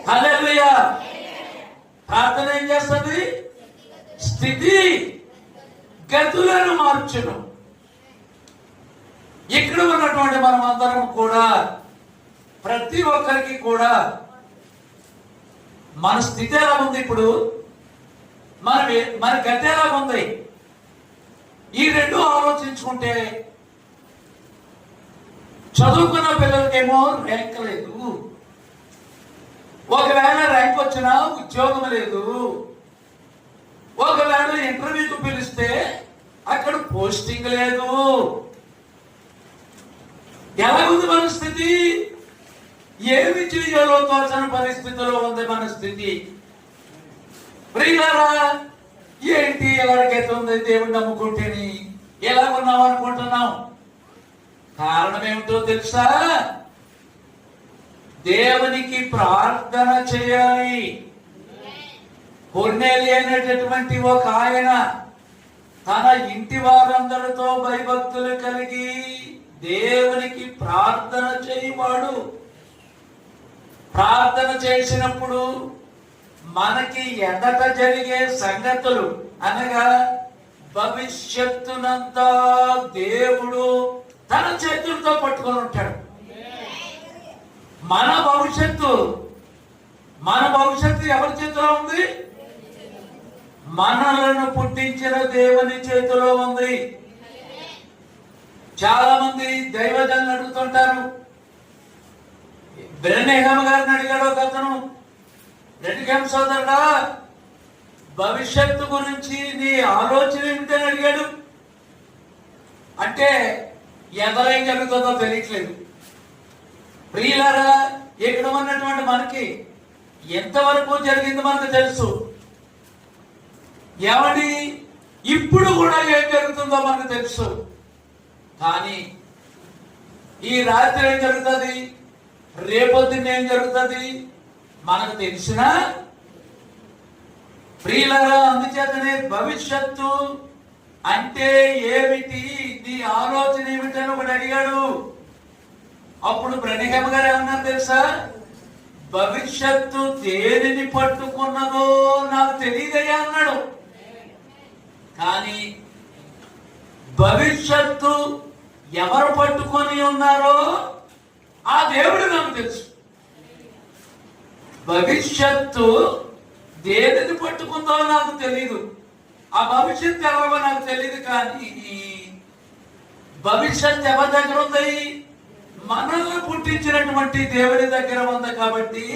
హల్లెలూయా. ప్రార్థన ఏం చేస్తుంది? స్థితి గతులను మార్చును. ఇక్కడ ఉన్నటువంటి మనం అందరం కూడా, ప్రతి ఒక్కరికి కూడా మన స్థితి ఎలా ఉంది, ఇప్పుడు మన గతి ఎలా ఉంది, ఈ రెండు ఆలోచించుకుంటే చదువుకున్న పిల్లలకేమో ర్యాంక్ లేదు, ఒకవేళ ర్యాంక్ వచ్చినా ఉద్యోగం లేదు, ఒకవేళ ఇంటర్వ్యూకి పిలిస్తే అక్కడ పోస్టింగ్ లేదు. ఎలా ఉంది మన స్థితి? ఏమి చేయాలో తోచని పరిస్థితిలో ఉంది మన స్థితి. ప్రియులారా, ఏంటి ఎలాగైతుంది దేవుణ్ణి నమ్ముకుంటేని ఎలా ఉన్నాం అనుకుంటున్నాం? కారణం ఏమిటో తెలుసా? దేవునికి ప్రార్థన చేయాలి. కొర్నేలి అనేటటువంటి ఒక ఆయన తన ఇంటి వారందరితో భయభక్తులు కలిగి దేవునికి ప్రార్థన చేయవాడు. ప్రార్థన చేసినప్పుడు మనకి ఎదట జరిగే సంగతులు అనగా భవిష్యత్తునంతా దేవుడు తన చేతులతో పట్టుకొని ఉంటాడు. మన భవిష్యత్తు ఎవరి చేతిలో ఉంది? మనలను పుట్టించిన దేవుని చేతిలో ఉంది. చాలా మంది దైవజనులు అడుగుతుంటారు. బ్రెన్హేమ్ గారిని అడిగాడు ఒక అతను, బ్రెన్హేమ్ సోదరుడా, భవిష్యత్తు గురించి నీ ఆలోచన ఏమిటని అడిగాడు. అంటే ఎదరేం జరుగుతుందో తెలియట్లేదు. ప్రియులారా, ఇక్కడ ఉన్నటువంటి మనకి ఎంతవరకు జరిగింది మనకు తెలుసు. ఏమండి, ఇప్పుడు కూడా ఏం జరుగుతుందో మనకు తెలుసు. కానీ ఈ రాత్రి ఏం జరుగుతుంది, రేపొద్దున ఏం జరుగుతుంది మనకు తెలిసినా ప్రియులారా, అందుచేతనే భవిష్యత్తు అంటే ఏమిటి, నీ ఆలోచన ఏమిటని ఒకటి అడిగాడు. అప్పుడు బ్రెన్హేమ్ గారు ఏమన్నారు తెలుసా? భవిష్యత్తు దేనిని పట్టుకున్నదో నాకు తెలియదయ్యా అన్నాడు. కానీ భవిష్యత్తు ఎవరు పట్టుకొని ఉన్నారో ఆ దేవుడు నాకు తెలుసు. భవిష్యత్తు దేనిని పట్టుకుందో నాకు తెలియదు, ఆ భవిష్యత్తు ఎవరో నాకు తెలియదు. కానీ భవిష్యత్తు ఎవరి దగ్గర ఉంది? మనల్ని పుట్టించినటువంటి దేవుడి దగ్గర ఉంది. కాబట్టి